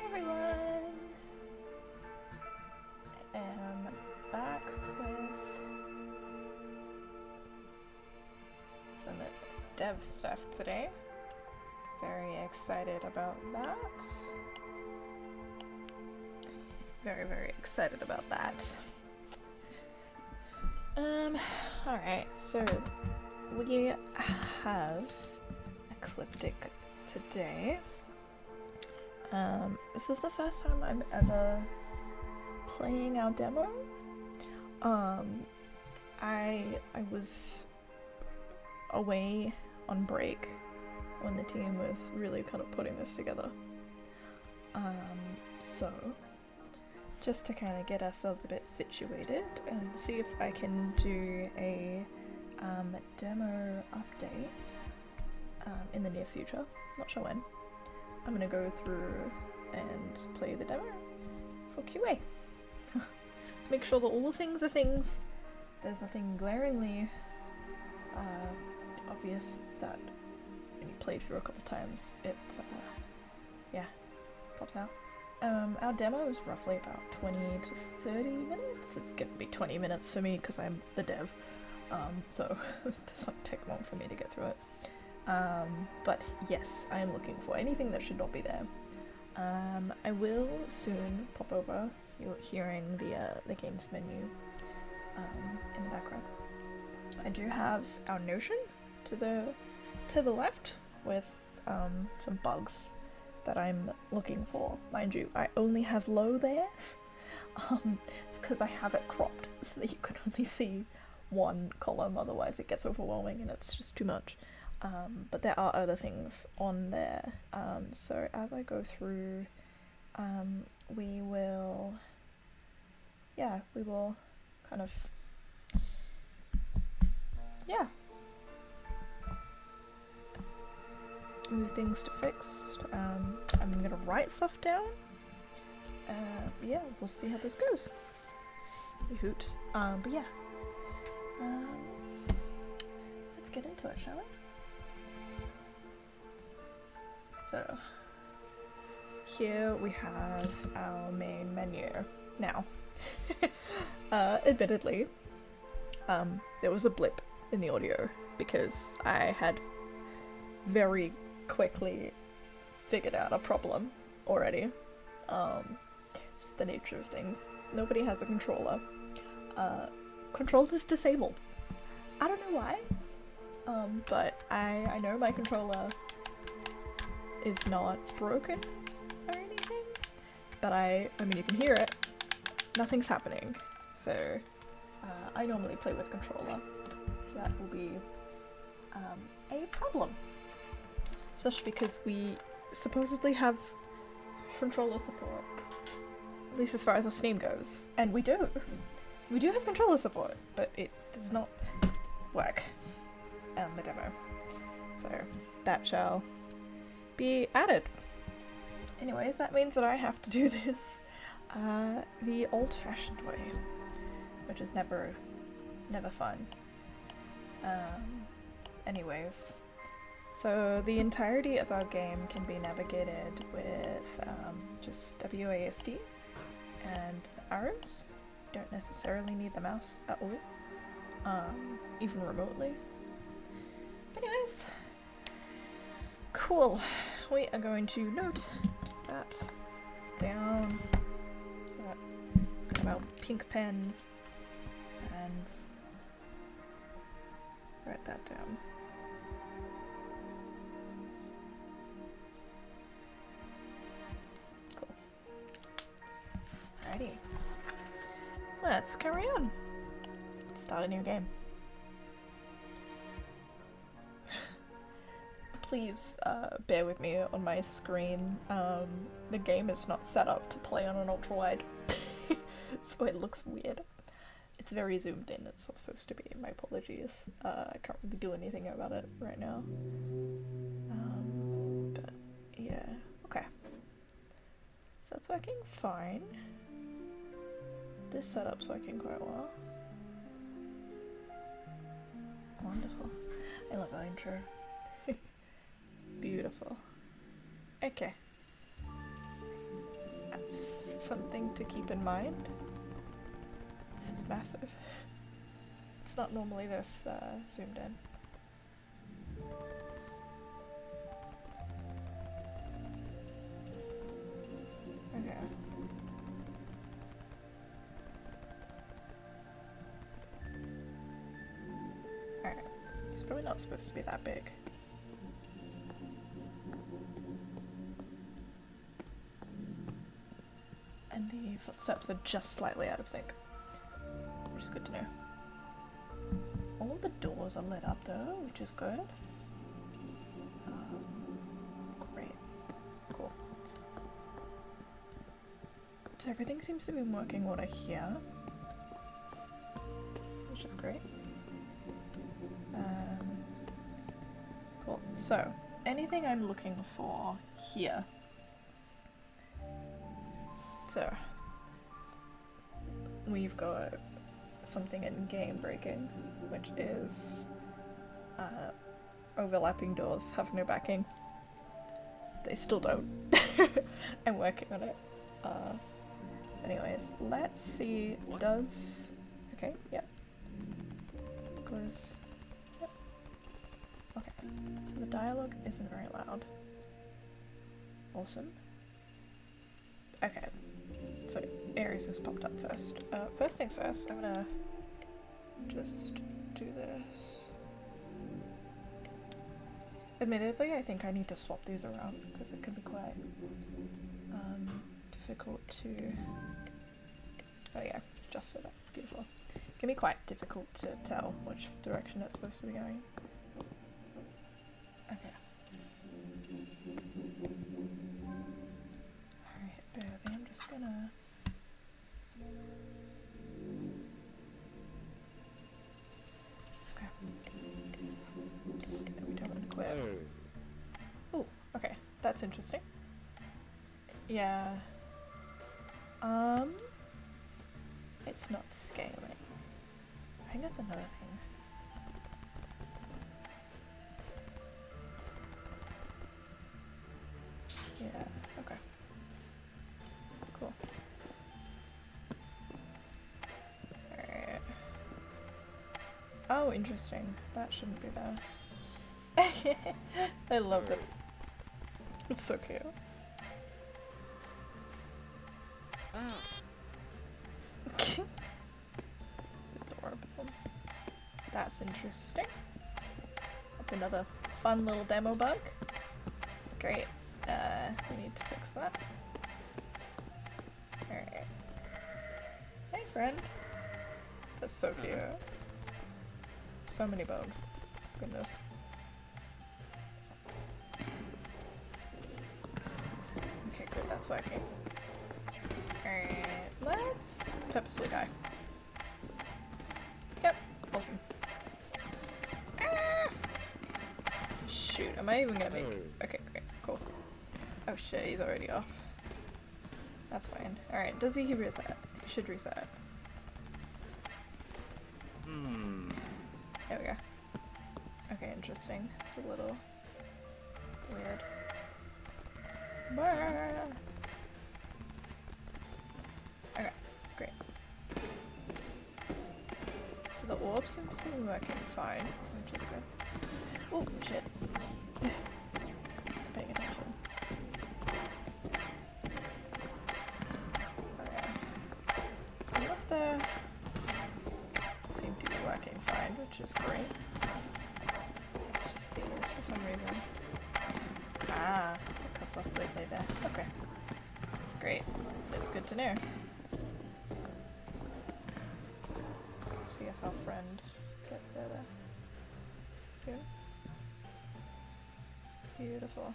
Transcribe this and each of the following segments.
everyone! I am back with some dev stuff today. Very excited about that. Very excited about that. Alright, so we have Ecliptic today. This is the first time I'm ever playing our demo. I was away on break when the team was really kind of putting this together. So just to kind of get ourselves a bit situated and see if I can do a demo update in the near future. Not sure when. I'm gonna go through and play the demo for QA. Let's make sure that all the things are things. There's nothing glaringly obvious that when you play through a couple times, it pops out. Our demo is roughly about 20 to 30 minutes. It's gonna be 20 minutes for me because I'm the dev, so it doesn't take long for me to get through it. But yes, I am looking for anything that should not be there. I will soon pop over. You're hearing the games menu in the background. I do have our Notion to the left with some bugs that I'm looking for. Mind you, I only have low there. It's because I have it cropped so that you can only see one column, otherwise it gets overwhelming and it's just too much. But there are other things on there, so as I go through, we will kind of, move things to fixed. I'm gonna write stuff down. We'll see how this goes. You hoot. But yeah. Let's get into it, shall we? So, here we have our main menu. Now, admittedly, there was a blip in the audio because I had very quickly figured out a problem already. It's the nature of things. Nobody has a controller. Controller's disabled. I don't know why, but I know my controller is not broken or anything, but I mean you can hear it, nothing's happening, so I normally play with controller, so that will be a problem, especially because we supposedly have controller support, at least as far as our Steam goes, and we do have controller support, but it does not work on the demo, so that shall be added. Anyways, that means that I have to do this the old-fashioned way, which is never fun. Anyways, so the entirety of our game can be navigated with just WASD and arrows. Don't necessarily need the mouse at all, even remotely. Anyways, cool. We are going to note that down. Got our pink pen and write that down. Cool. Alrighty. Let's carry on. Let's start a new game. Please bear with me on my screen. The game is not set up to play on an ultra-wide, so it looks weird. It's very zoomed in, it's not supposed to be. My apologies. I can't really do anything about it right now. But yeah, okay. So that's working fine. This setup's working quite well. Wonderful. I love our intro. Beautiful. Okay. something to keep in mind. This is massive. It's not normally this zoomed in. Okay. Alright. It's probably not supposed to be that big. And the footsteps are just slightly out of sync, which is good to know. All the doors are lit up though, which is good. Great. Cool. So everything seems to be in working order here, which is great. Cool. So, anything I'm looking for here. So, we've got something in game breaking, which is overlapping doors have no backing. They still don't. I'm working on it. Anyways, let's see. Does okay? Yep. Close. Yep. Okay. So the dialogue isn't very loud. Awesome. Okay. So Ares has popped up first. First things first, I'm gonna just do this. Admittedly, I think I need to swap these around because it can be quite difficult to... Oh yeah, just so that. Beautiful. It can be quite difficult to tell which direction it's supposed to be going. Okay. Alright, baby, I'm just gonna... Okay. Oops, we don't want to quit. Oh, okay, that's interesting. Yeah. It's not scaling. I think that's another thing. Yeah, okay. Cool. Alright. Oh, interesting. That shouldn't be there. I love it. It's so cute. Adorable. That's interesting. That's another fun little demo bug. Great. We need to fix that. Alright. Hey, friend. That's so cute. So many bugs. Goodness. Okay, good. That's working. Alright. Let's purposely die. Yep. Awesome. Ah! Shoot. Am I even gonna make... Okay, great. Cool. Oh shit, he's already off. That's fine. Alright, does he reset? He should reset. There we go. Okay, interesting. It's a little weird. Okay, great. So the orb seems to be working fine, which is good. Oh, shit. Paying attention. Okay. All of the seem to be working fine, which is great. It's just these for some reason. Ah, it cuts off briefly there. Okay. Great. That's good to know. See if our friend gets there soon. Beautiful.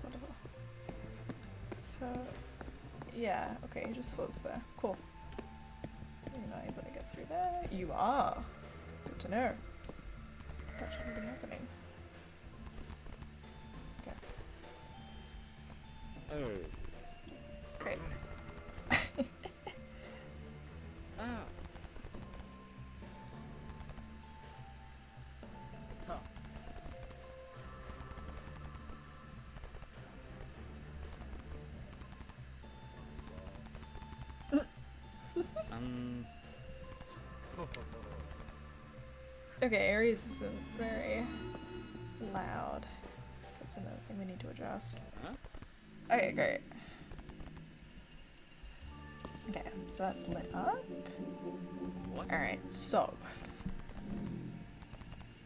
Wonderful. So, yeah, okay, he just floats there. Cool. You're not able to get through there. You are. Good to know. That shouldn't be happening. Okay. Great. Okay, Aries isn't very loud. That's another thing we need to adjust. Okay, great. Okay, so that's lit up. Alright, so.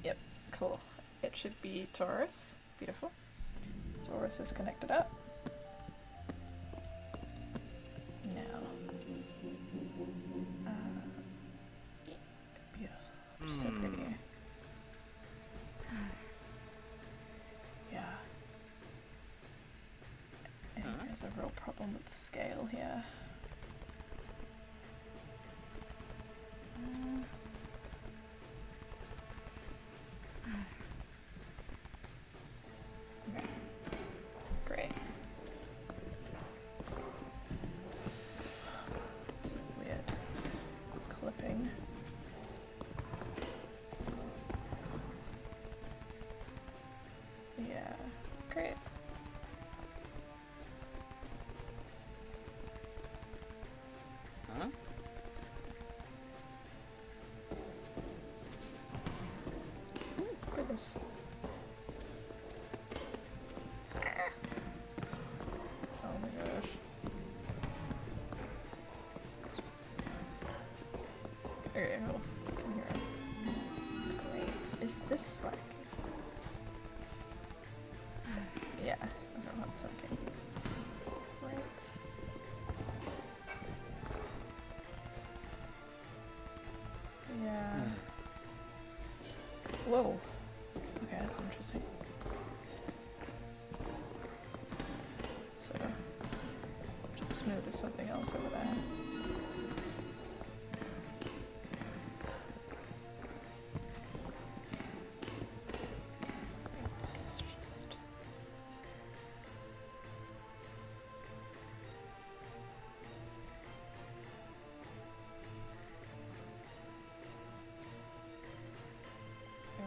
Yep, cool. It should be Taurus. Beautiful. Taurus is connected up. Now. Beautiful. So pretty. Yeah. I think there's a real problem with scale here. Okay. Great. It's weird clipping. Yeah, great. Goodness. Oh my gosh. Okay, hold on. Here. Great. Is this working? Yeah, I don't know how it's working. Right. Yeah. Whoa. Okay, that's interesting. So, just move to something else over there. It's just...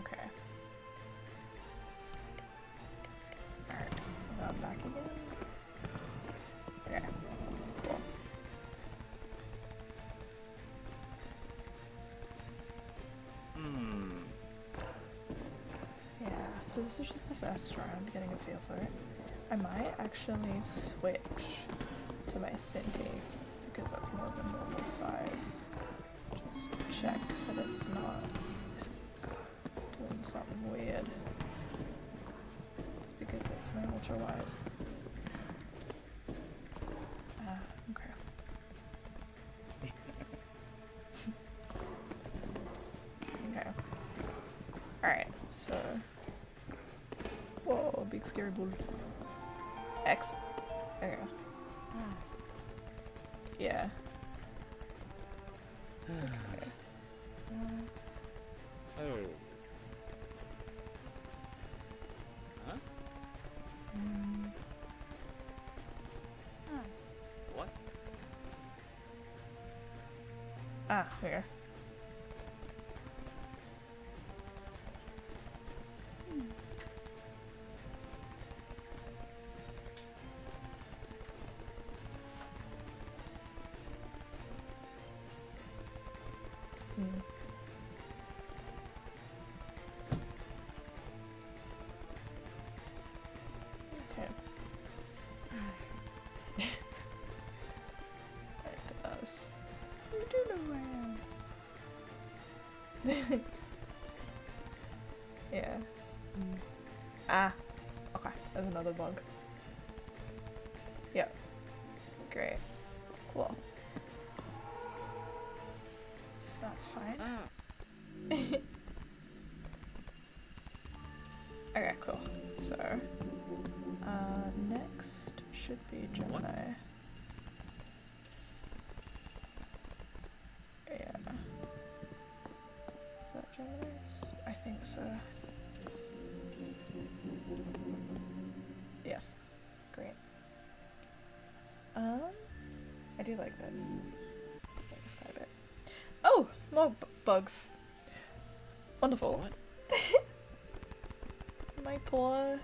Okay. Alright, about back again. Okay, cool. Yeah, so this is just the first round, getting a feel for it. I might actually switch to my Cinti, because that's more of a normal size. Just check that it's not doing something weird. It's because it's my ultra wide. Ah, okay. Okay. Alright, so... Whoa, big scary bull. X. Okay. Yeah. Okay. What? Ah, here. Okay. Back to us. You do know where I am. Yeah. Ah. Okay. There's another bug. Yep. Great. Cool. So that's fine. Okay, cool. So, next should be Gemini. Yeah. Is that Gemini's? I think so. Yes. Great. I do like this. Can't describe it. Oh! More bugs. Wonderful. What? My poor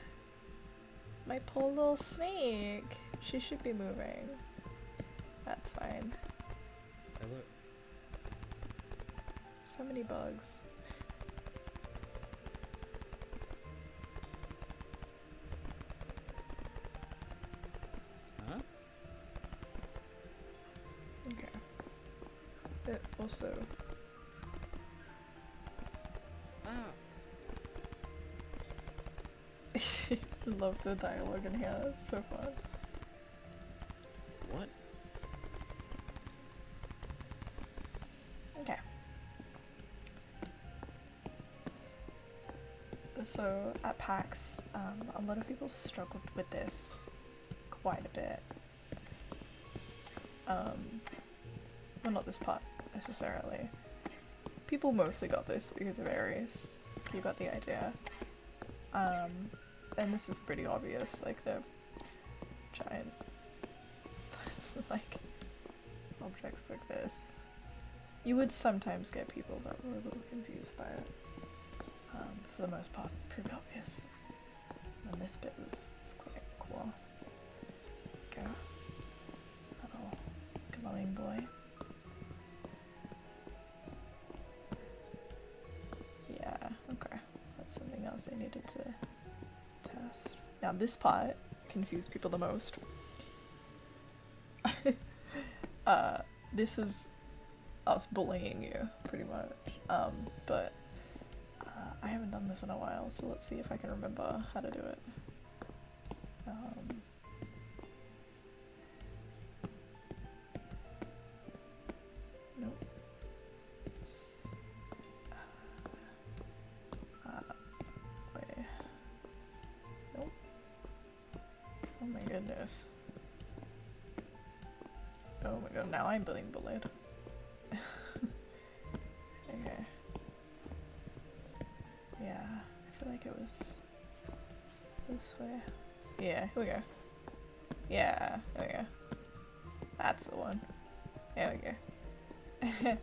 little snake. She should be moving. That's fine. Hello. So many bugs. Huh? Okay. It also... Ah. Love the dialogue in here, it's so fun. What? Okay. So at PAX, a lot of people struggled with this quite a bit. Well, not this part necessarily. People mostly got this because of AEST. You got the idea. And this is pretty obvious, like the giant like objects like this. You would sometimes get people that were a little confused by it. For the most part, it's pretty obvious. And this bit was quite cool. Go. Little glowing boy. Yeah, okay. That's something else I needed to test. Now this part confused people the most. This was us bullying you, pretty much. But I haven't done this in a while, so let's see if I can remember how to do it. Nope. Wait. Nope. Oh my goodness. Oh my god, now I'm being bullied. Okay. Yeah, I feel like it was this way. Yeah, here we go. Yeah, there we go. That's the one. There we go.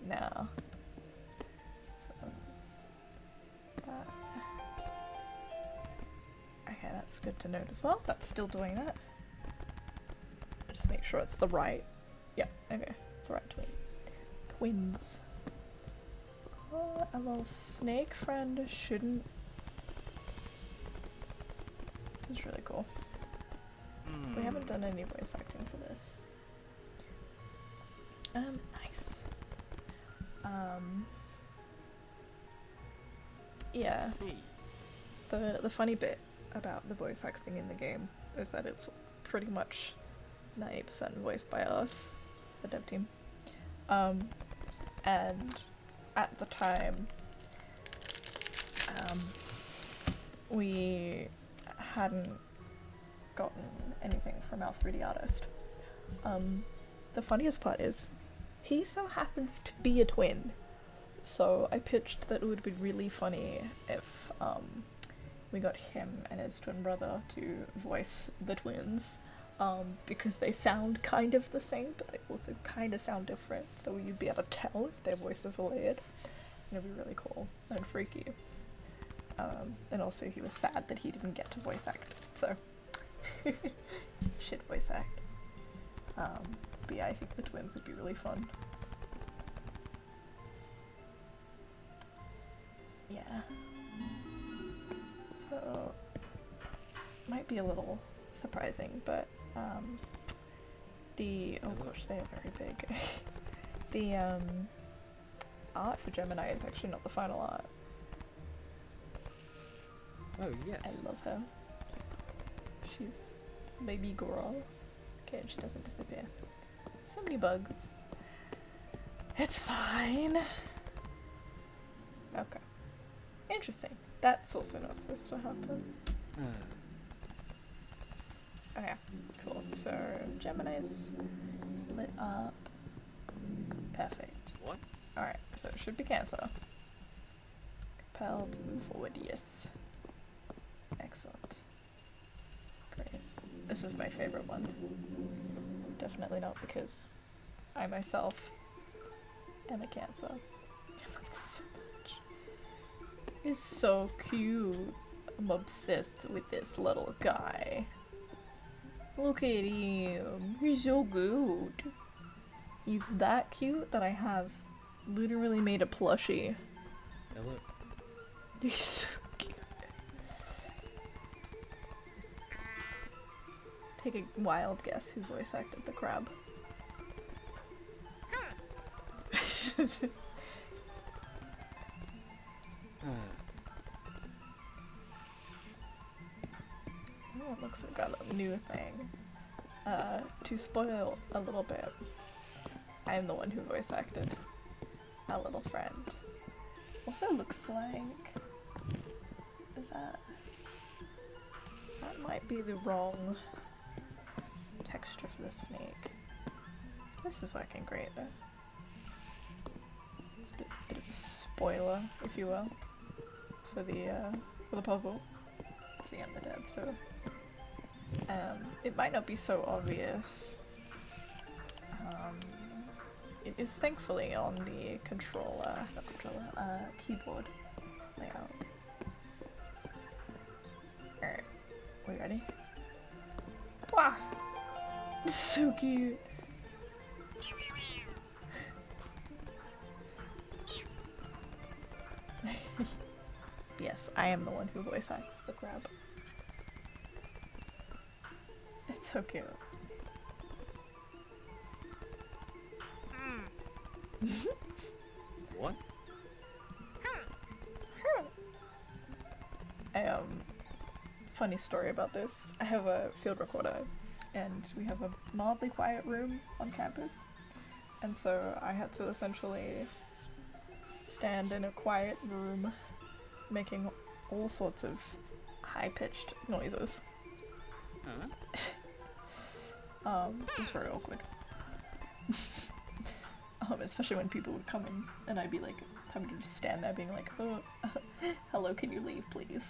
Now. So, that. Okay, that's good to note as well. That's still doing that. Just make sure it's the right. Yeah, okay. It's the right twin. Twins. A little snake friend shouldn't. This is really cool. We haven't done any voice acting for this. Nice. Yeah. The funny bit about the voice acting in the game is that it's pretty much 90% voiced by us, the dev team. And at the time, we hadn't gotten anything from our 3D artist. The funniest part is, he so happens to be a twin. So I pitched that it would be really funny if we got him and his twin brother to voice the twins. Because they sound kind of the same, but they also kind of sound different, so you'd be able to tell if their voices are layered. And it'd be really cool and freaky. And also he was sad that he didn't get to voice act, so shit voice act. But yeah, I think the twins would be really fun. Yeah. So might be a little surprising, but oh gosh, they are very big. The art for Gemini is actually not the final art. Oh yes. I love her. She's baby girl. Okay, and she doesn't disappear. So many bugs. It's fine. Okay. Interesting. That's also not supposed to happen. Okay, cool. So Gemini's lit up. Perfect. What? Alright, so it should be Cancer. Compelled to move forward, yes. Excellent. Great. This is my favorite one. Definitely not because I myself am a Cancer. I love this so much. It's so cute. I'm obsessed with this little guy. Look at him. He's so good. He's that cute that I have literally made a plushie. Hello. He's so cute. Take a wild guess who voice acted the crab. Oh, it looks like we got a new thing. To spoil a little bit, I'm the one who voice acted our little friend. Also looks like... is that... that might be the wrong texture for the snake. This is working great though. It's a bit of a spoiler, if you will, for the puzzle. See, I'm the dev, so it might not be so obvious. It is thankfully on the keyboard layout. Alright, we ready? Wow! This is so cute! Yes, I am the one who voice acts the crab. It's so cute. What? Funny story about this. I have a field recorder and we have a mildly quiet room on campus. And so I had to essentially stand in a quiet room making all sorts of high-pitched noises. It was very awkward. Especially when people would come in and I'd be like having to just stand there being like, oh, hello, can you leave please?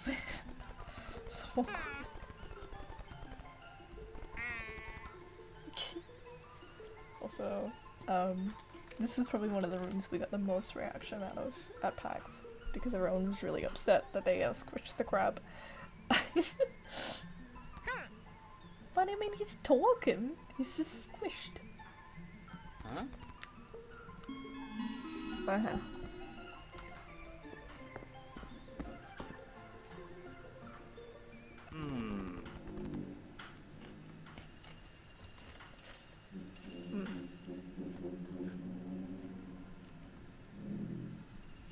So awkward. Also, this is probably one of the rooms we got the most reaction out of at PAX because everyone was really upset that they squished the crab. But I mean, he's talking. He's just squished. Huh? Uh-huh.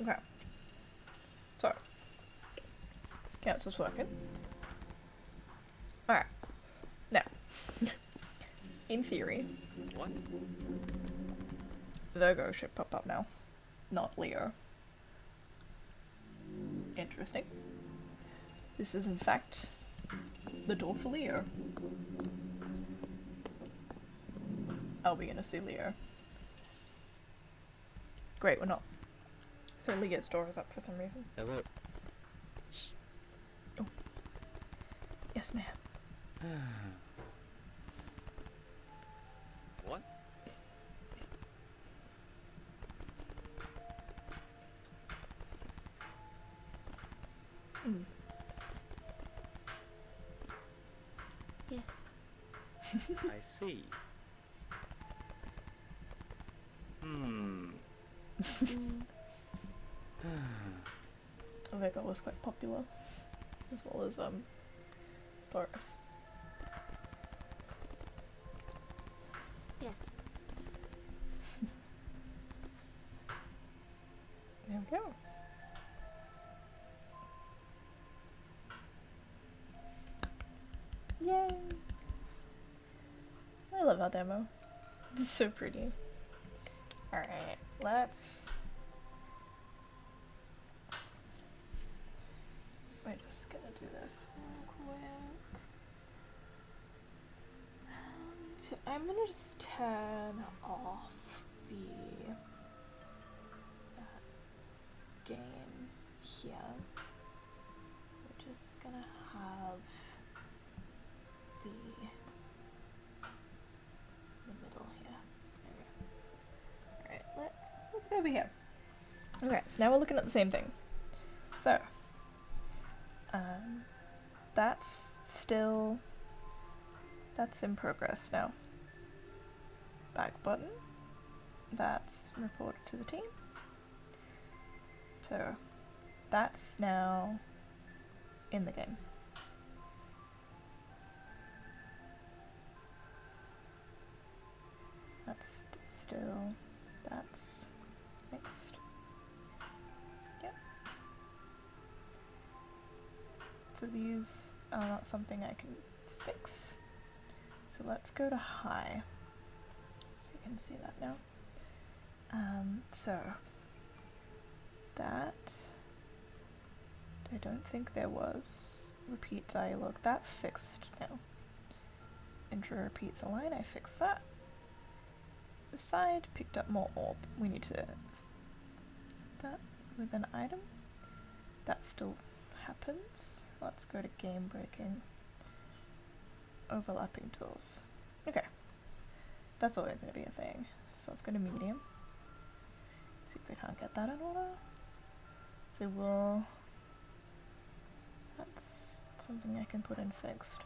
Okay. So. Council's working. Alright. Now. In theory. What? Virgo should pop up now. Not Leo. Interesting. This is in fact the door for Leo. Are we gonna see Leo? Great, we're not. So Leo's door is up for some reason. Hello. Oh. Yes, ma'am. What? Yes. I see. Vega was quite popular, as well as Doris. Yes. There we go. Yay! I love our demo. It's so pretty. Alright, let's... I'm just gonna do this real quick. So I'm gonna just turn off the game here. We're just gonna have the middle here. There we go. Alright, let's go over here. Okay, so now we're looking at the same thing. So that's in progress now. Back button. That's reported to the team. So that's now in the game. That's still, that's mixed. Yep. So these are not something I can fix. So let's go to high. So you can see that now. So that, I don't think there was repeat dialogue. That's fixed now. Intro repeats a line, I fixed that. The side picked up more orb. We need to that with an item. That still happens. Let's go to game breaking. Overlapping tools. Okay. That's always going to be a thing. So let's go to medium. See if we can't get that in order. So we'll... That's something I can put in fixed.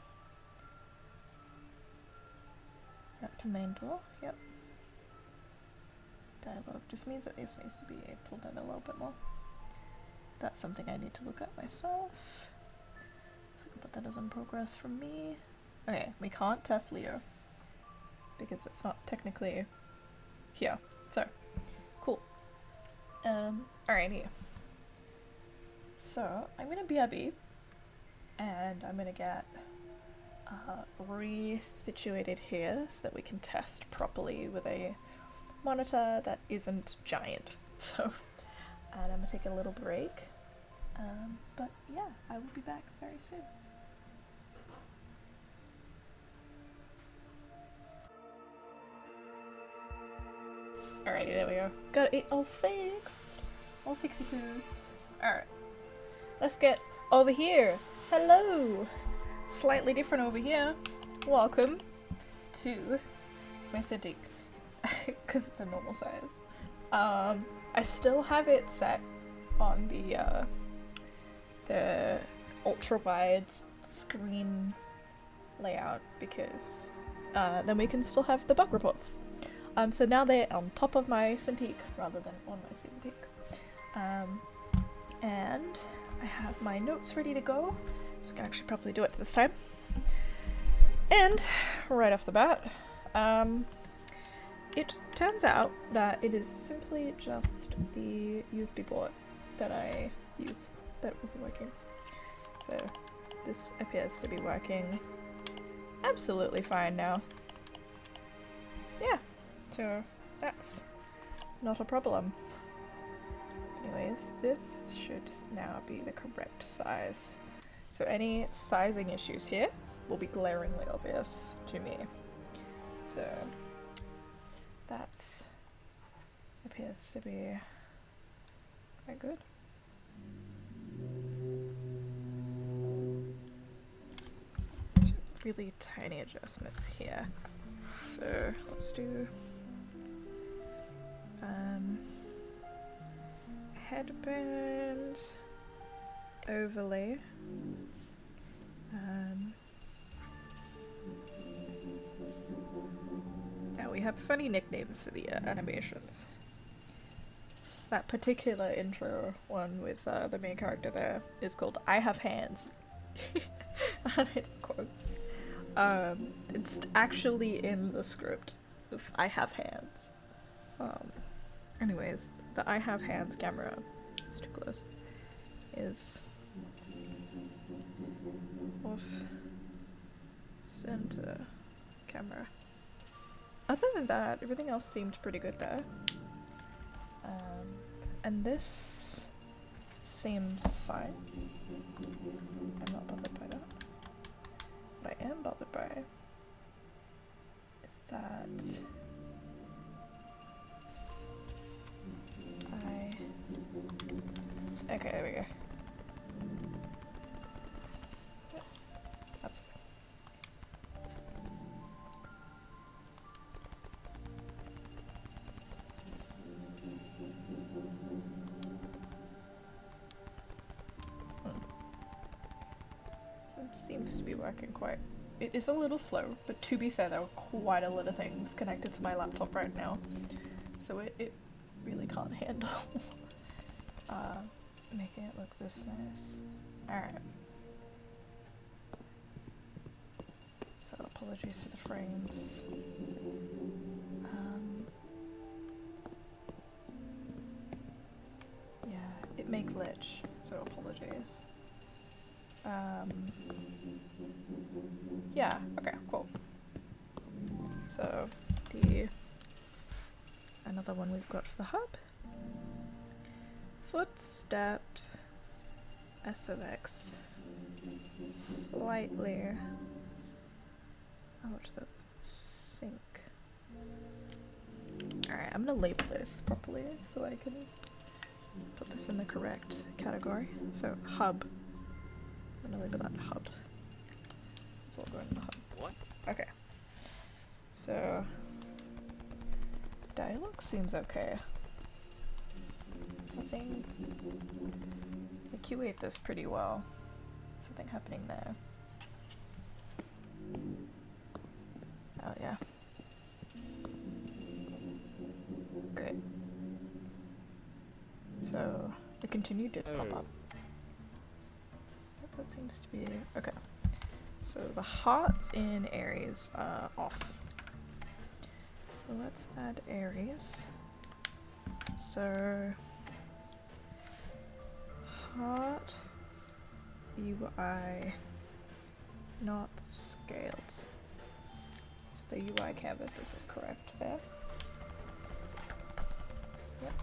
Back to main door. Yep. Dialogue just means that this needs to be pulled in a little bit more. That's something I need to look at myself. So I can put that as in progress for me. Okay, we can't test Leo because it's not technically here. So, cool. Alrighty. So, I'm gonna BRB and I'm gonna get resituated here so that we can test properly with a monitor that isn't giant. So, and I'm gonna take a little break. But yeah, I will be back very soon. Alrighty, there we go. Got it all fixed. All fixy poos. Alright. Let's get over here. Hello! Slightly different over here. Welcome to my Cintiq. Because it's a normal size. I still have it set on the ultra wide screen layout because then we can still have the bug reports. So now they're on top of my Cintiq rather than on my Cintiq. And I have my notes ready to go, so I can actually probably do it this time. And right off the bat, it turns out that it is simply just the USB port that I use that wasn't working. So this appears to be working absolutely fine now. Yeah, so that's not a problem. Anyways, this should now be the correct size. So any sizing issues here will be glaringly obvious to me. So that appears to be quite good. Really tiny adjustments here. So let's do headband overlay. Now we have funny nicknames for the animations. That particular intro one with the main character there is called I Have Hands. And it quotes. It's actually in the script of I Have Hands. Anyways, the I Have Hands camera, it's too close, is off center camera. Other than that, everything else seemed pretty good there. And this seems fine. I'm not bothered by that. What I am bothered by is that okay, there we go. Yep, that's fine. Seems to be working quite... It is a little slow, but to be fair, there are quite a lot of things connected to my laptop right now. So it really can't handle making it look this nice. Alright. So apologies for the frames. Yeah, it may glitch, so apologies. Yeah, okay, cool. So another one we've got for the hub. Footstep S of X slightly out of sync. Alright, I'm gonna label this properly so I can put this in the correct category. So hub. I'm gonna label that hub. It's all going in the hub. What? Okay. So dialogue seems okay. Something I QA'd this pretty well. Something happening there. Oh yeah. Great. So the continue did pop up. Yep, that seems to be okay. So the hearts in Aries are off. So let's add Aries. So heart UI not scaled. So the UI canvas is correct there. Yep.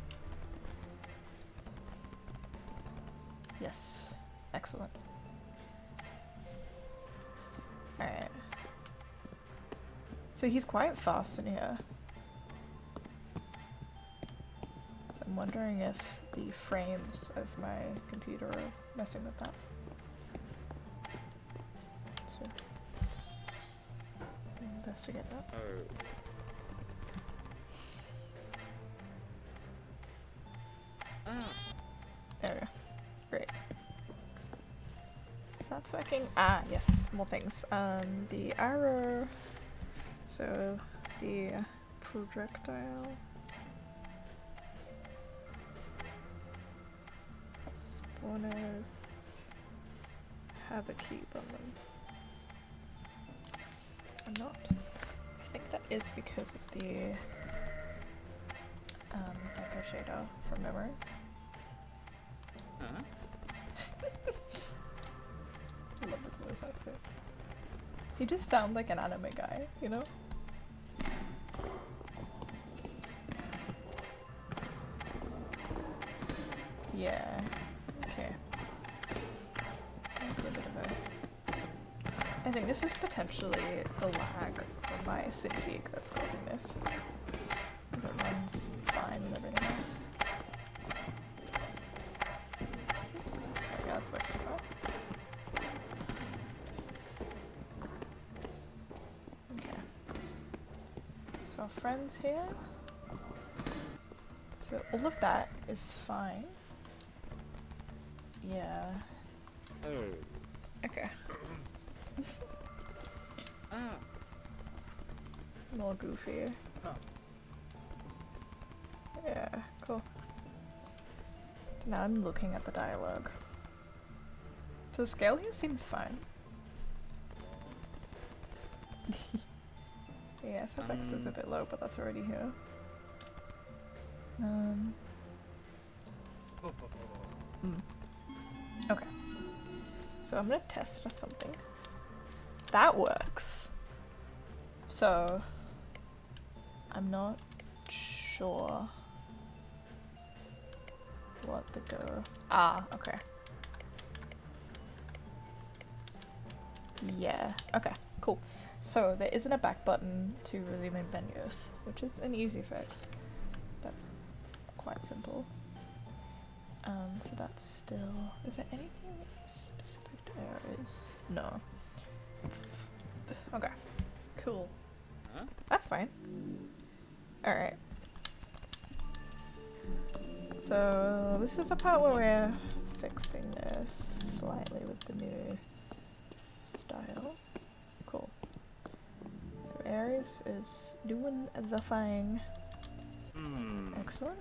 Yes. Excellent. Alright. So he's quite fast in here. So I'm wondering if the frames of my computer are messing with that. So investigate that. There we go. Great. So that's working. Ah, yes, more things. The arrow. So the projectile. Spawners have a cube on them. Or not. I think that is because of the deco shader from memory. I love this voice actor. He just sounds like an anime guy, you know? Yeah. Okay. Might be a bit of a... I think this is potentially the lag from my Cintiq that's causing this. Because it runs fine and everything else. Oops. Oh, yeah, that's working fine. Okay. So our friends here. So all of that is fine. Yeah. Okay. More goofy. Yeah, cool. So now I'm looking at the dialogue. So scale here seems fine. Yeah, SFX is a bit low, but that's already here. Okay. So I'm gonna test something. That works. So I'm not sure what the go. Ah, okay. Yeah, okay, cool. So there isn't a back button to resume in menus, which is an easy fix. That's quite simple. So that's still... Is there anything specific to errors? No. Okay, cool. Huh? That's fine. Alright. So this is the part where we're fixing this slightly with the new style. Cool. So Aries is doing the thing. Excellent.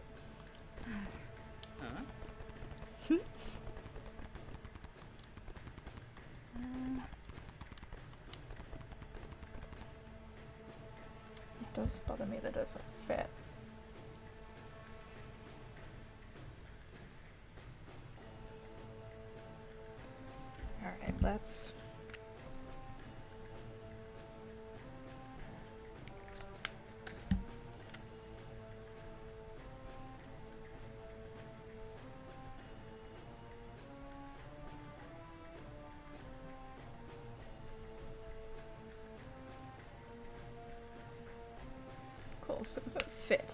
just bother me that it doesn't fit. Alright, let's... Cool, so it doesn't fit,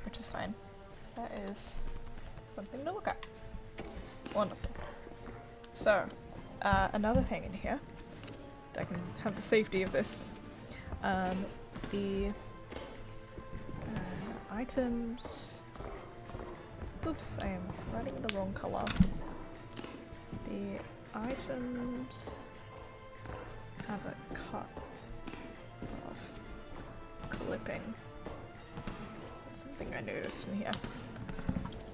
which is fine. That is something to look at. Wonderful. So, another thing in here, I can have the safety of this. The items... Oops, I am writing the wrong color. The items have a cut off clipping. That's something I noticed in here.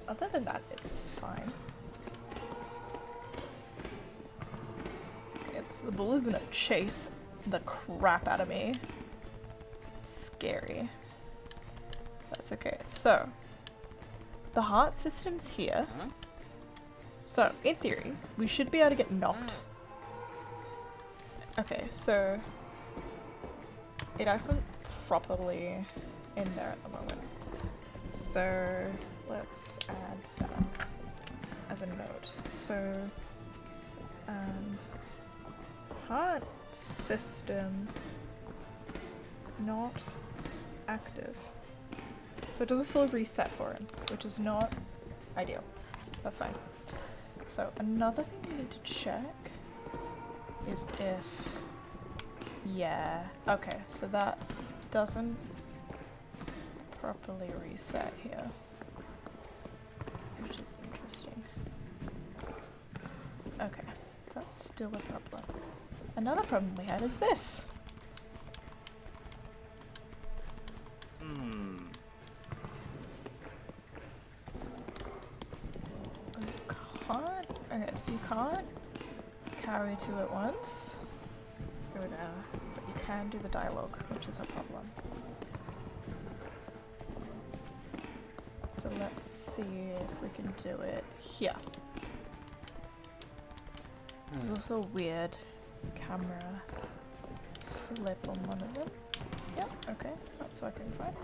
Other than that, it's fine. The bull is gonna chase the crap out of me. Scary. That's okay. So, the heart system's here. Huh? So, in theory, we should be able to get knocked. Okay, so it isn't properly in there at the moment. So, let's add that as a note. So, heart system not active. So it does a full reset for him, which is not ideal. That's fine. So another thing we need to check is if... Yeah, okay, so that doesn't properly reset here, which is interesting. Okay, that's still a problem. Another problem we had is this. Hmm. You can't... Okay, so you can't carry two at once. But you can do the dialogue, which is a problem. So let's see if we can do it here. There's also a weird camera flip on one of them. Yep, okay, that's working fine.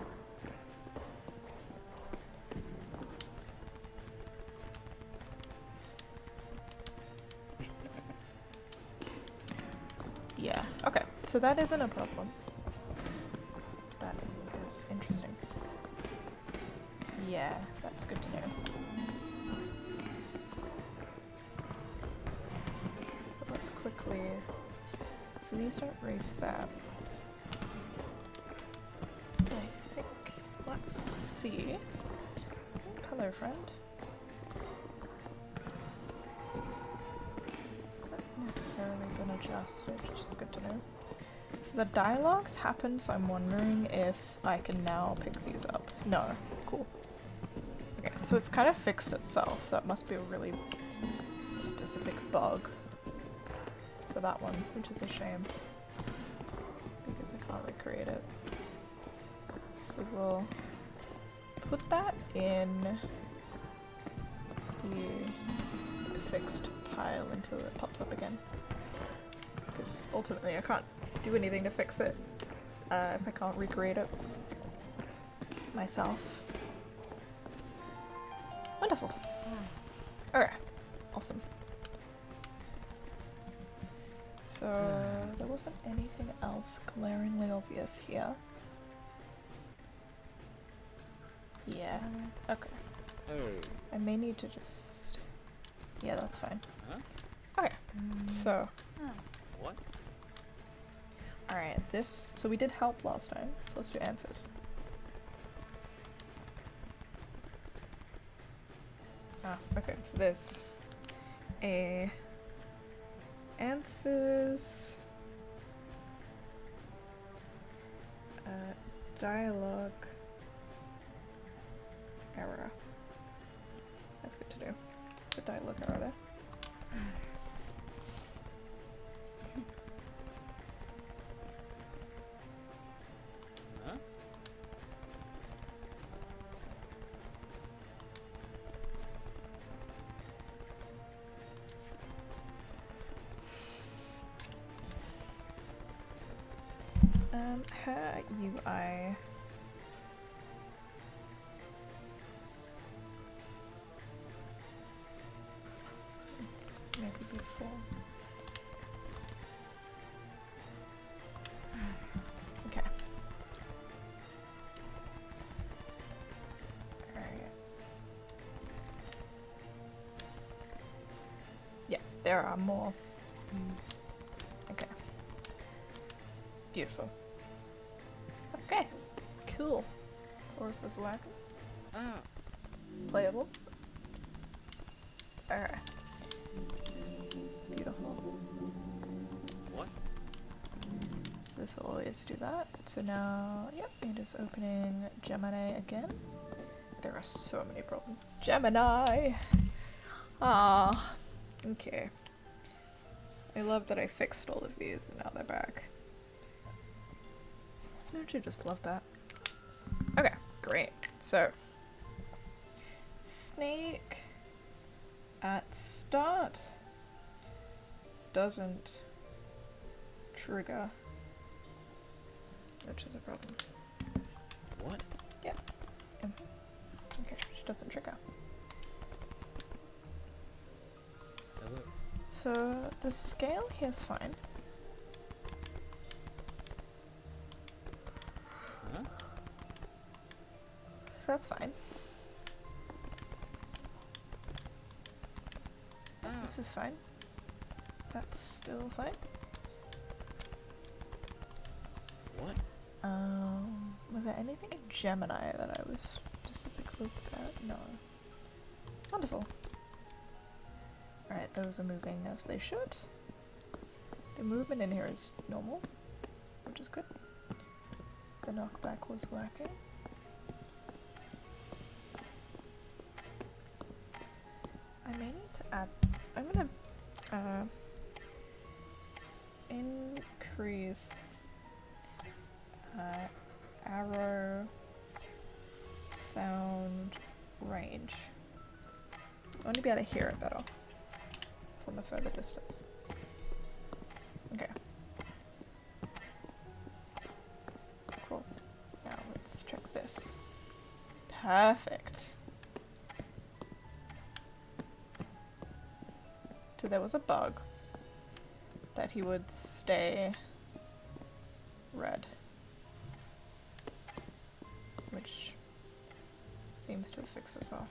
Yeah, okay, so that isn't a problem. That is interesting. Yeah, that's good to know. But let's quickly... So these don't reset. I think... Let's see. Hello, friend. Not necessarily been adjusted, which is good to know. So the dialogues happen, so I'm wondering if I can now pick these up. No. Cool. Okay, so it's kind of fixed itself, so it must be a really specific bug for that one, which is a shame, because I can't recreate it. So we'll put that in the fixed pile until it pops up again, because ultimately I can't do anything to fix it if I can't recreate it myself. Wonderful. Okay, awesome. So there wasn't anything else glaringly obvious here. Yeah, okay. Oh. I may need to just... Yeah, that's fine. Huh? Okay, so... What? Alright, this... So we did help last time, so let's do answers. Ah, okay, so there's a... Answers... dialogue... error. That's good to do. The dialogue error there. Huh? Her UI. Maybe before. Okay. Alright. Yeah, there are more. Okay. Beautiful. Okay. Cool. Horse is lacking. Ah. Playable. Alright. Beautiful. What? So this will always do that. So now, yep, it is opening Gemini again. There are so many problems. Gemini! Ah. Okay. I love that I fixed all of these and now they're back. Don't you just love that? Okay, great. So, snake at start doesn't trigger, which is a problem. What? Yep. Okay, she doesn't trigger. Hello. So the scale here is fine. Huh? So that's fine. Ah. This is fine. That's still fine. What? Was there anything in Gemini that I was specifically looking at? No. Wonderful. Alright, those are moving as they should. The movement in here is normal, which is good. The knockback was working. I may need to add... I'm gonna increase arrow sound range. I want to be able to hear it better from a further distance. Okay. Cool. Now let's check this. Perfect. So there was a bug that he would stay red, which seems to have fixed us off.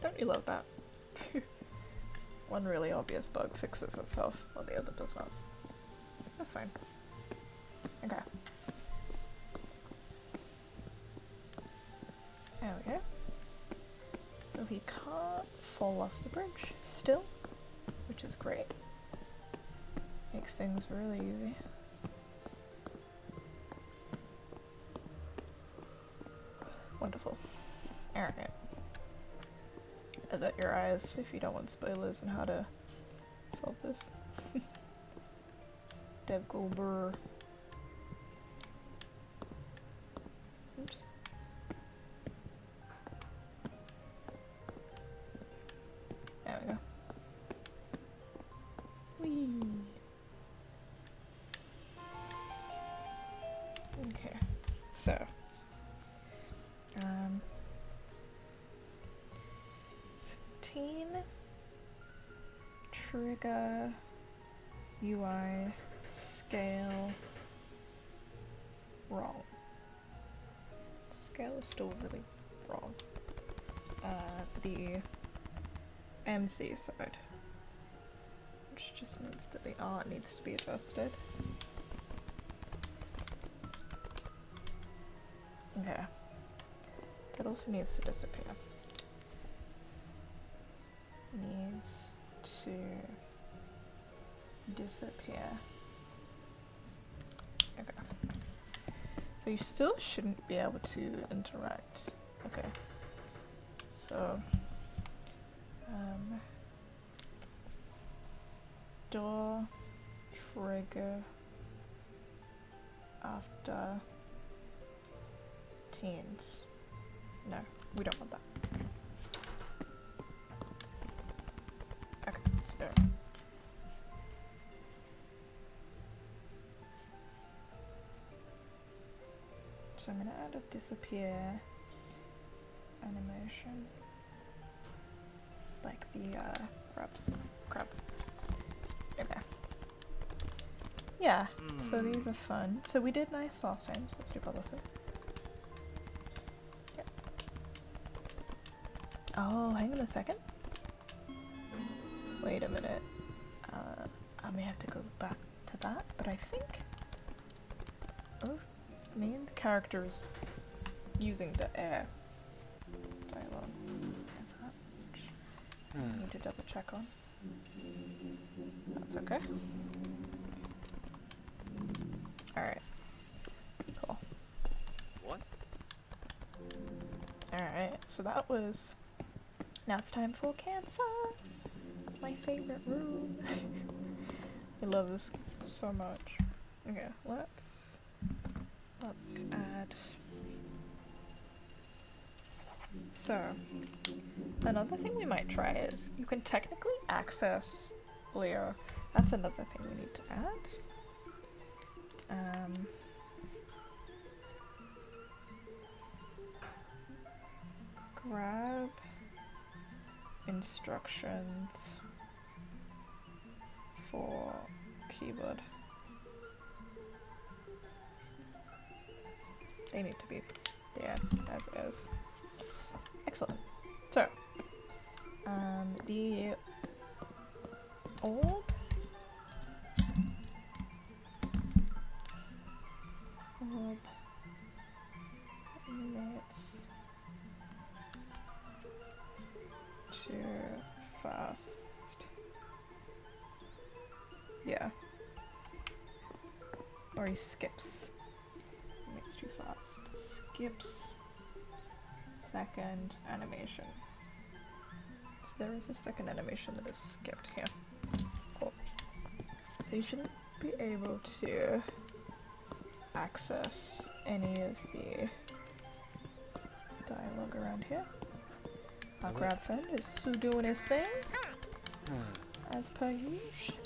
Don't you love that? One really obvious bug fixes itself while the other does not. That's fine. Okay. There we go. So he can't fall off the bridge still, which is great. Makes things really easy. Wonderful. Alright. Alert your eyes if you don't want spoilers on how to solve this. Dev Goldberg. Oops. There we go. Whee! Okay, so teen trigger UI scale wrong. Scale is still really wrong. The MC side, which just means that the art needs to be adjusted. Okay. That also needs to disappear. Needs to disappear. Okay. So you still shouldn't be able to interact. Okay. So door trigger after teens. No, we don't want that. Okay, so So I'm gonna add a disappear animation. Like the crab. Okay. Yeah, so these are fun. So we did nice last time, so let's do policy. Yep. Oh, hang on a second. Wait a minute. I may have to go back to that, but I think... Oh, main character is using the air dialogue. Which I need to double check on. That's okay. Alright. Cool. What? Alright, so that was... Now it's time for cancer! My favorite room! I love this so much. Okay, let's add... So, another thing we might try is, you can technically access Leo. That's another thing we need to add. Grab instructions for keyboard. They need to be there as is. Excellent. So, the orb emits too fast. Yeah. Or he skips. Emits too fast. Skips second animation. So there is a second animation that is skipped here. Cool. So you shouldn't be able to access any of the dialogue around here. Our grab friend is still doing his thing, as per usual.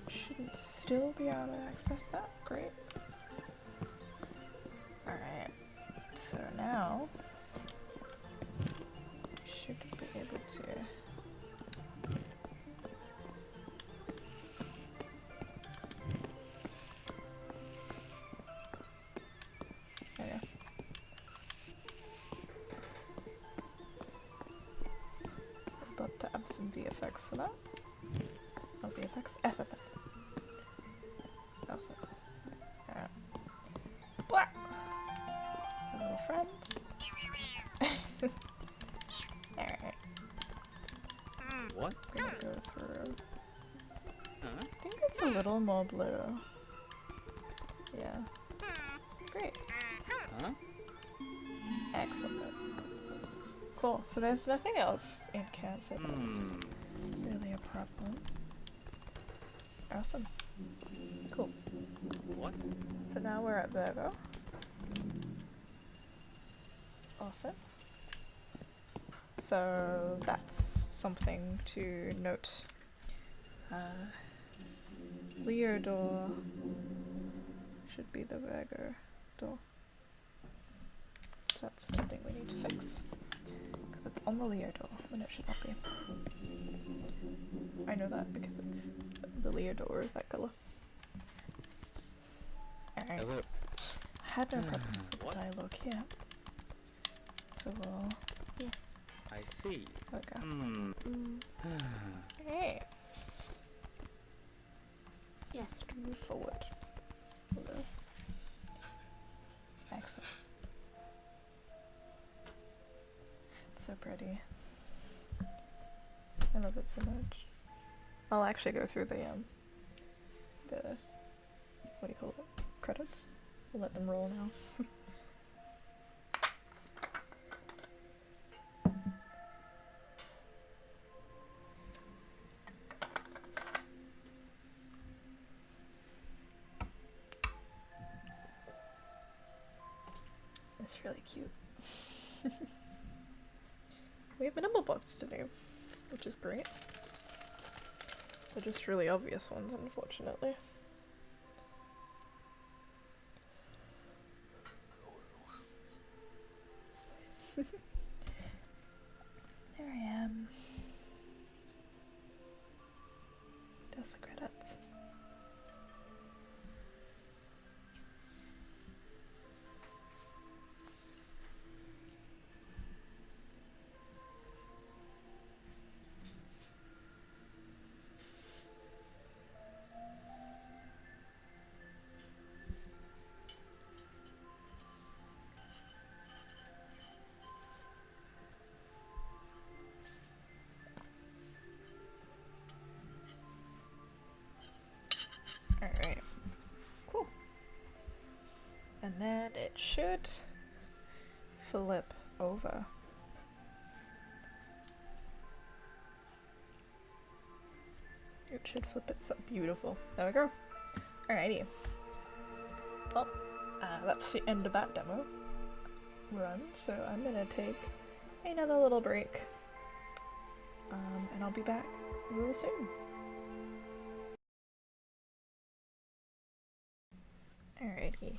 Shouldn't still be able to access that. Great. Alright, so now we should be able to have some VFX for that. Not VFX, SFX. Awesome. Alright. Blah! A little friend. Alright. What? We're gonna go through. I think it's a little more blue. Yeah. Great. Huh? Excellent. Cool, so there's nothing else in Cancer that's really a problem. Awesome. Cool. What? So now we're at Virgo. Awesome. So that's something to note. Leo door should be the Virgo door. So that's something we need to fix. Because it's on the Leo door when it should not be. I know that because it's the Leo door is that color. Alright. I had no problems with the dialogue here. So we'll... Yes. I see. There we go. Hey! Yes. Move forward with this. Excellent. It's so pretty. I love it so much. I'll actually go through the what do you call it? Credits? We'll let them roll now. It's really cute. We have minimal bots to do, which is great. They're just really obvious ones, unfortunately. it should flip over. It should flip itself. Beautiful. There we go. Alrighty. Well, that's the end of that demo run, so I'm gonna take another little break. And I'll be back real soon. Alrighty.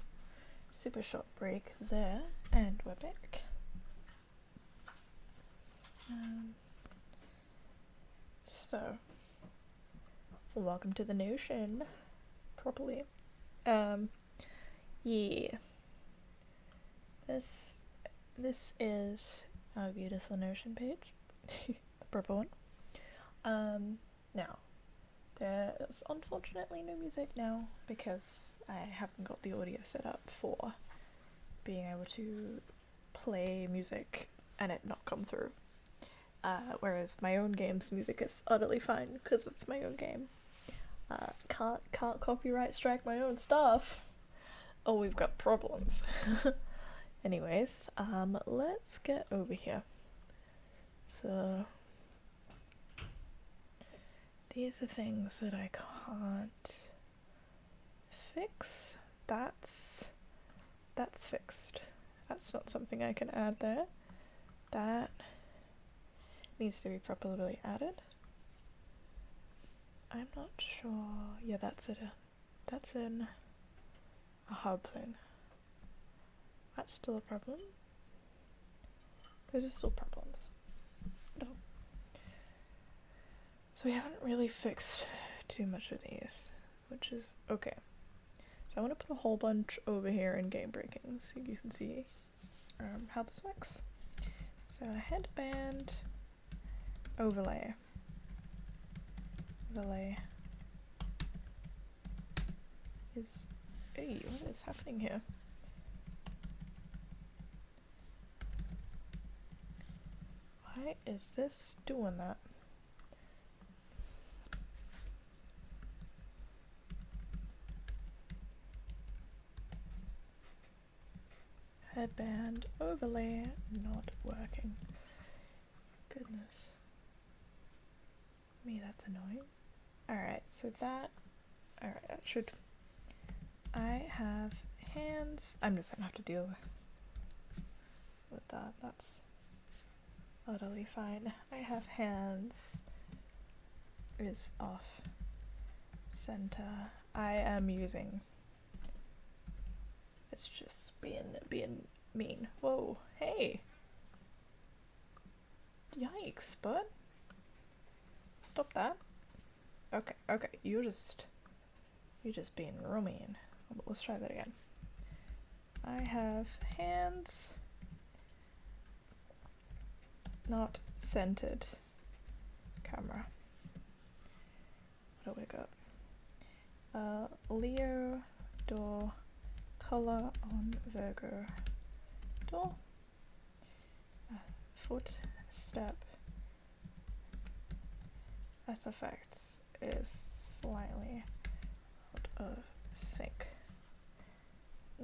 Super short break there, and we're back. So, welcome to the Notion, properly. Yeah. This is our beautiful Notion page, the purple one. Now, there's unfortunately no music now because I haven't got the audio set up for being able to play music and it not come through. Whereas my own game's music is utterly fine because it's my own game. Can't copyright strike my own stuff. Oh, we've got problems. Anyways, let's get over here. So these are things that I can't fix. That's fixed. That's not something I can add there. That needs to be properly added. I'm not sure. Yeah, that's it. That's in a hub thing. That's still a problem. Those are still problems. No. So we haven't really fixed too much of these, which is okay. So I want to put a whole bunch over here in game breaking so you can see how this works. So headband overlay. Overlay is. Hey, what is happening here? Why is this doing that? Headband overlay not working. Goodness me, that's annoying. Alright, so that. Alright, that should. I have hands. I'm just gonna have to deal with that. That's utterly fine. I have hands is off center. I am using. It's just being mean. Whoa, hey. Yikes, bud. Stop that. Okay, you're just being real mean. Let's try that again. I have hands not centered. Camera. What do we got? Leo door color on Virgo door. Foot step SFX is slightly out of sync.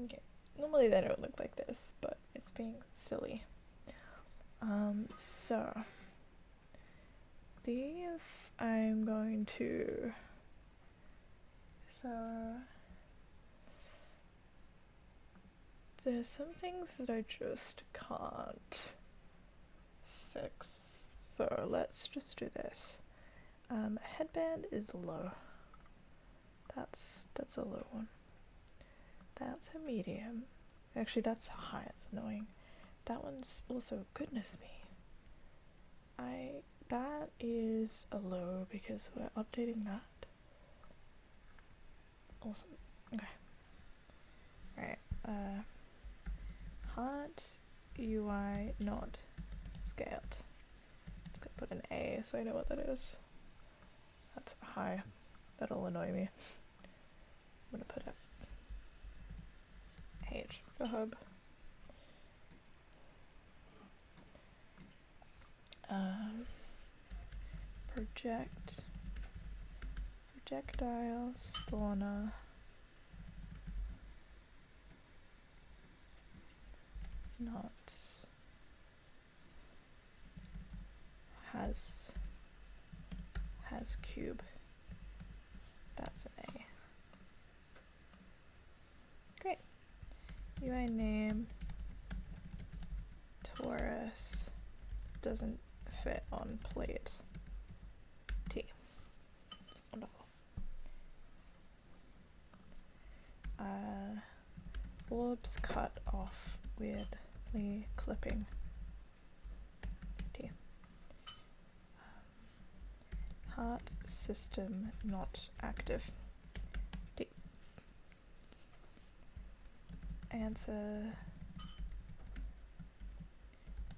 Okay, normally they don't look like this, but it's being silly. So these I'm going to, so there's some things that I just can't fix. So let's just do this. Headband is low. That's a low one. That's a medium. Actually, that's high. It's annoying. That one's also, goodness me. That is a low because we're updating that. Awesome. Okay. Alright. Heart UI not scaled. Just gonna put an A so I know what that is. That's high. That'll annoy me. I'm gonna put a H for hub. Projectile spawner not has cube. That's an A. Great. UI name Taurus doesn't fit on plate T. Wonderful. Orbs cut off weirdly clipping T. Heart system not active D. Answer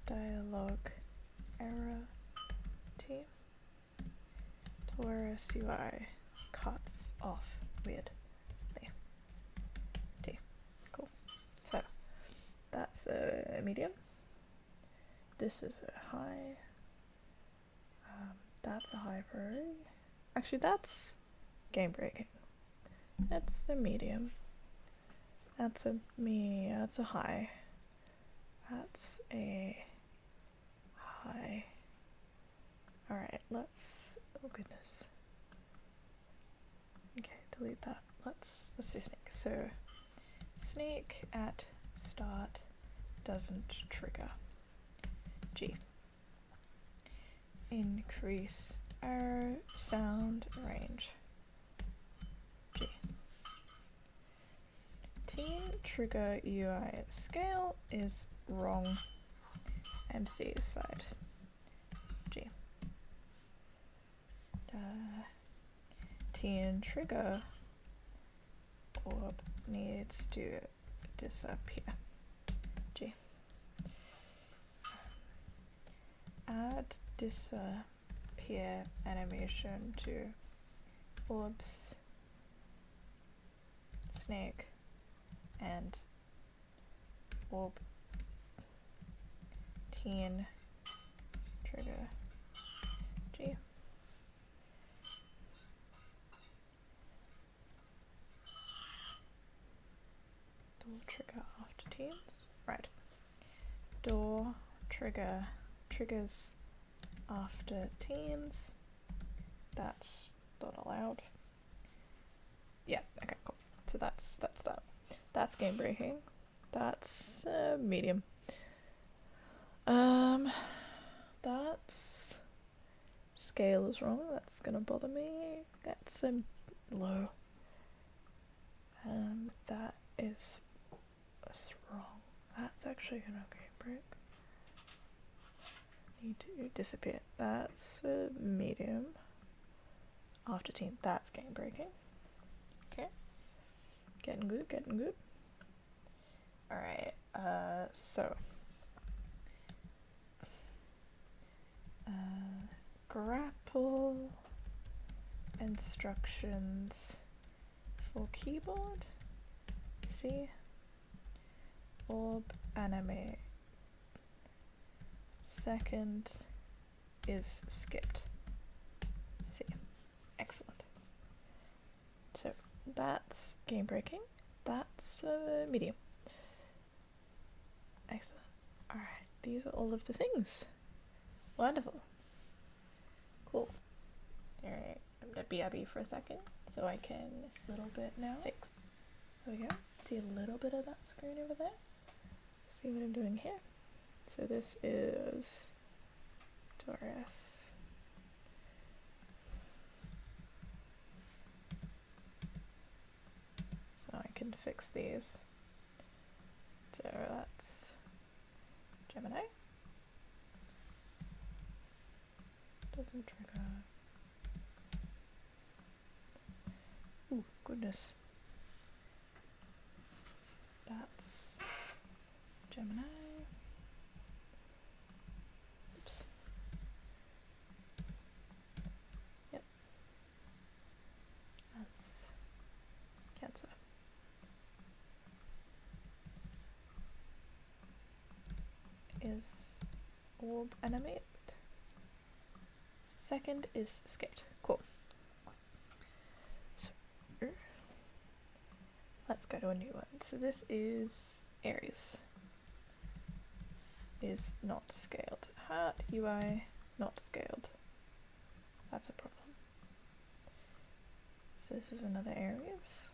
dialogue error T. Taurus UI cuts off weirdly T. Cool. So that's a medium. This is a high. That's a high priority. Actually, that's game breaking. That's a medium. That's a high. That's a high. Alright, let's, oh goodness. Okay, delete that. Let's do sneak. So, sneak at start doesn't trigger. G. Increase arrow sound range. G. Teen trigger UI scale is wrong. MC side. G. Teen trigger orb needs to disappear. G. Add disappear animation to orbs, snake, and orb teen trigger G. Door trigger after teens. Right. Door trigger triggers after teens. That's not allowed. Yeah, okay, cool. So that's that. That's game breaking. That's medium. That's scale is wrong. That's gonna bother me. That's low. That is wrong. That's actually gonna game break. Need to disappear. That's medium. After teen. That's game breaking. Okay. Getting good, getting good. Alright, so grapple instructions for keyboard. C. Orb animate. Second is skipped. C. Excellent. So that's game breaking. That's medium. Excellent. Alright, these are all of the things. Wonderful. Cool. Alright, I'm gonna BRB for a second so I can a little bit now fix. There we go. See a little bit of that screen over there. See what I'm doing here. So this is Taurus. So I can fix these. So that's Gemini. Doesn't trigger. Ooh, goodness. That's Gemini. Oops. Yep. That's Cancer. Is orb animate. Second is skipped. Cool. So, let's go to a new one. So this is Aries. is not scaled. Heart UI not scaled. That's a problem. So this is another areas.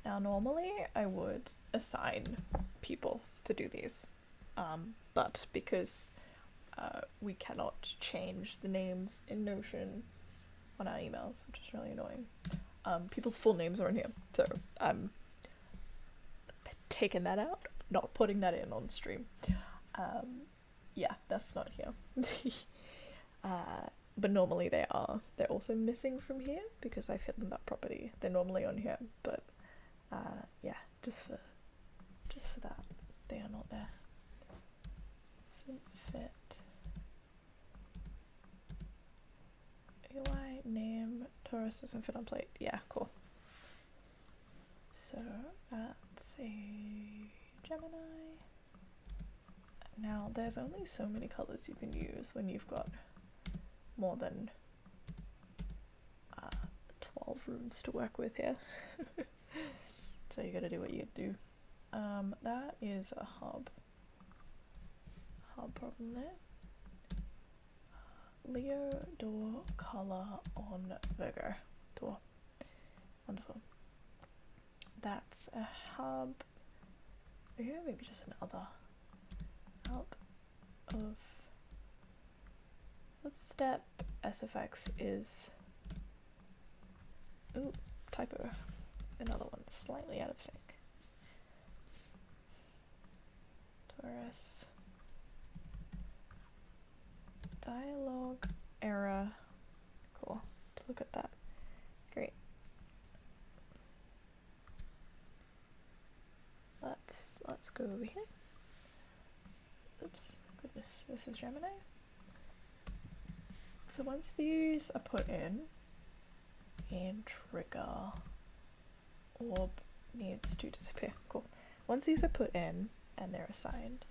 Now normally I would assign people to do these, but because we cannot change the names in Notion on our emails, which is really annoying. People's full names are in here, so I'm taking that out, not putting that in on stream. Yeah, that's not here. But normally they're also missing from here because I've hidden that property. They're normally on here, but yeah, just for that, they are not there. So fit. UI name Taurus doesn't fit on plate. Yeah, cool. So that's a Gemini. Now there's only so many colors you can use when you've got more than 12 rooms to work with here. So you gotta do what you gotta do. That is a hub problem there. Leo door color on Virgo door. Wonderful. That's a hub. Yeah, maybe just another hub of. What step SFX is? Ooh, typo. Another one slightly out of sync. Taurus. Dialogue error. Cool. Let's look at that. Great. Let's go over here. Oops. Goodness. This is Gemini. So once these are put in trigger orb needs to disappear. Cool. Once these are put in and they're assigned,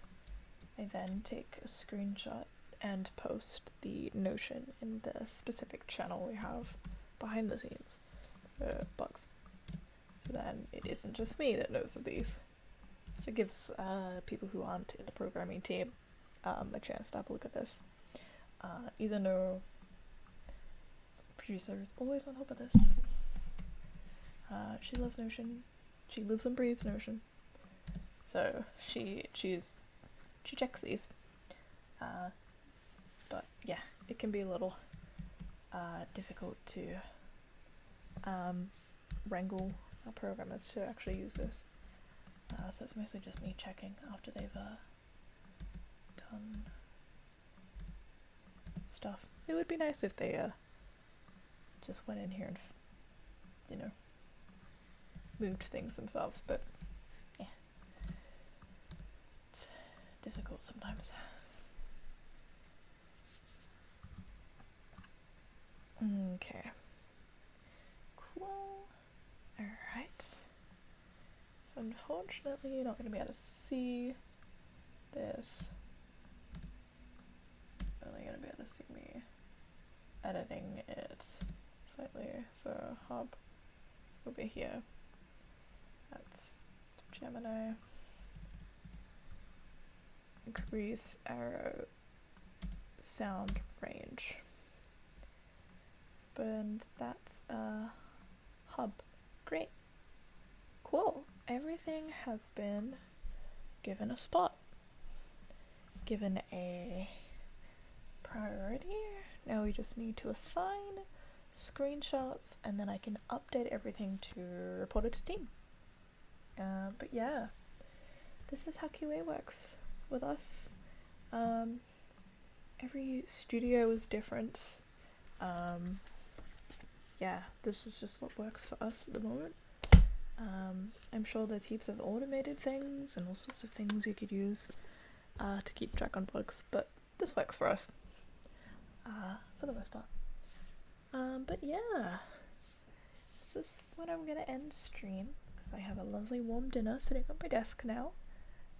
I then take a screenshot and post the Notion in the specific channel we have behind the scenes for bugs. So then it isn't just me that knows of these. So it gives people who aren't in the programming team a chance to have a look at this. Even though producer is always on top of this. She loves Notion. She lives and breathes Notion. So she checks these. But yeah, it can be a little difficult to wrangle our programmers to actually use this. So it's mostly just me checking after they've done stuff. It would be nice if they just went in here and, you know, moved things themselves, but yeah, it's difficult sometimes. Okay. Cool. Alright. So unfortunately you're not going to be able to see this. Only going to be able to see me editing it slightly. So hub over here. That's Gemini. Increase arrow sound range. And that's a hub. Great. Cool. Everything has been given a spot. Given a priority. Now we just need to assign screenshots and then I can update everything to report it to team. But yeah, this is how QA works with us. Every studio is different. Yeah, this is just what works for us at the moment. I'm sure there's heaps of automated things and all sorts of things you could use to keep track on bugs, but this works for us for the most part. But yeah, this is when I'm gonna end stream because I have a lovely warm dinner sitting on my desk now.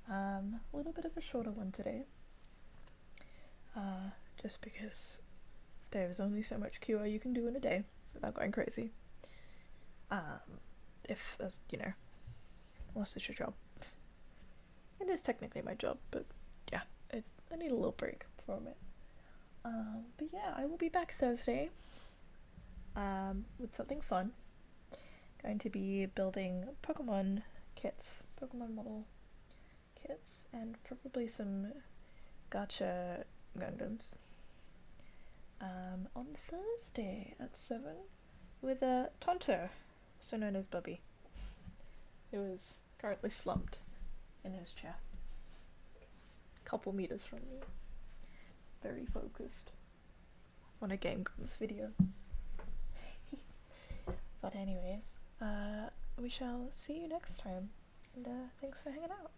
A little bit of a shorter one today, just because there's only so much QA you can do in a day without going crazy. If, as you know, unless it's your job. It is technically my job, but yeah, I need a little break from it. But yeah, I will be back Thursday with something fun. Going to be building Pokemon kits, Pokemon model kits, and probably some gacha Gundams. On Thursday at 7 with Tonto, also known as Bubby, who is currently slumped in his chair. Couple meters from me. Very focused on a Game Grumps video. But anyways, we shall see you next time, and thanks for hanging out.